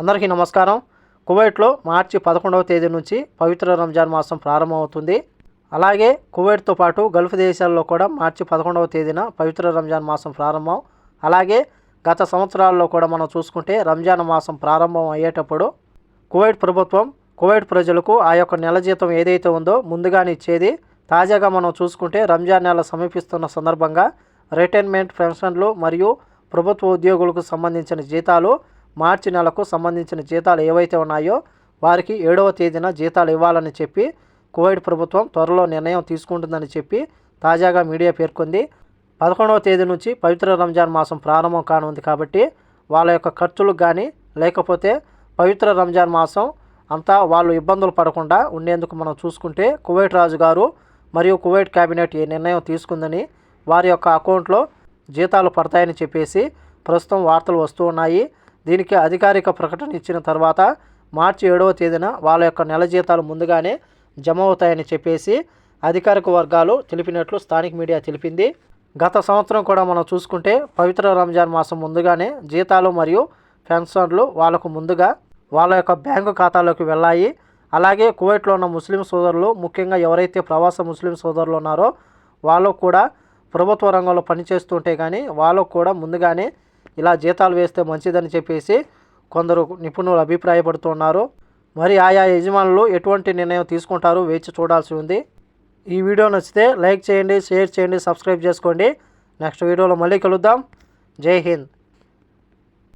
అందరికీ నమస్కారం. కువైట్లో మార్చి 11వ తేదీ నుంచి పవిత్ర రంజాన్ మాసం ప్రారంభమవుతుంది. అలాగే కువైట్తో పాటు గల్ఫ్ దేశాల్లో కూడా మార్చి 11వ తేదీన పవిత్ర రంజాన్ మాసం ప్రారంభం. అలాగే గత సంవత్సరాల్లో కూడా మనం చూసుకుంటే రంజాన్ మాసం ప్రారంభం అయ్యేటప్పుడు కువైట్ ప్రభుత్వం కువైట్ ప్రజలకు ఆ యొక్క నెల జీతం ఏదైతే ఉందో ముందుగానే ఇచ్చేది. తాజాగా మనం చూసుకుంటే రంజాన్ నెల సమీపిస్తున్న సందర్భంగా రిటైర్మెంట్ పెన్షన్లు మరియు ప్రభుత్వ ఉద్యోగులకు సంబంధించిన జీతాలు, మార్చి నెలకు సంబంధించిన జీతాలు ఏవైతే ఉన్నాయో వారికి 7వ తేదీన జీతాలు ఇవ్వాలని చెప్పి కువైట్ ప్రభుత్వం త్వరలో నిర్ణయం తీసుకుంటుందని చెప్పి తాజాగా మీడియా పేర్కొంది. 11వ తేదీ నుంచి పవిత్ర రంజాన్ మాసం ప్రారంభం కానుంది కాబట్టి వాళ్ళ యొక్క ఖర్చులకు కానీ లేకపోతే పవిత్ర రంజాన్ మాసం అంతా వాళ్ళు ఇబ్బందులు పడకుండా ఉండేందుకు మనం చూసుకుంటే కువైట్ రాజు గారు మరియు కువైట్ క్యాబినెట్ ఈ నిర్ణయం తీసుకుందని, వారి యొక్క అకౌంట్లో జీతాలు పడతాయని చెప్పేసి ప్రస్తుతం వార్తలు వస్తూ ఉన్నాయి. దీనికి అధికారిక ప్రకటన ఇచ్చిన తర్వాత మార్చి 7వ తేదీన వాళ్ళ యొక్క నెల జీతాలు ముందుగానే జమ అవుతాయని చెప్పేసి అధికారిక వర్గాలు తెలిపినట్లు స్థానిక మీడియా తెలిపింది. గత సంవత్సరం కూడా మనం చూసుకుంటే పవిత్ర రంజాన్ మాసం ముందుగానే జీతాలు మరియు పెన్షన్లు వాళ్ళకు ముందుగా వాళ్ళ యొక్క బ్యాంకు ఖాతాలోకి వెళ్ళాయి. అలాగే కువైట్లో ఉన్న ముస్లిం సోదరులు, ముఖ్యంగా ఎవరైతే ప్రవాస ముస్లిం సోదరులు ఉన్నారో వాళ్ళు కూడా ప్రభుత్వ రంగంలో పనిచేస్తుంటే కానీ వాళ్ళకు కూడా ముందుగానే ఇలా జీతాలు వేస్తే మంచిదని చెప్పేసి కొందరు నిపుణులు అభిప్రాయపడుతున్నారు. మరి ఆయా యజమానులు ఎటువంటి నిర్ణయం తీసుకుంటారో వేచి చూడాల్సి ఉంది. ఈ వీడియో నచ్చితే లైక్ చేయండి, షేర్ చేయండి, సబ్స్క్రైబ్ చేసుకోండి. నెక్స్ట్ వీడియోలో మళ్ళీ కలుద్దాం. జై హింద్.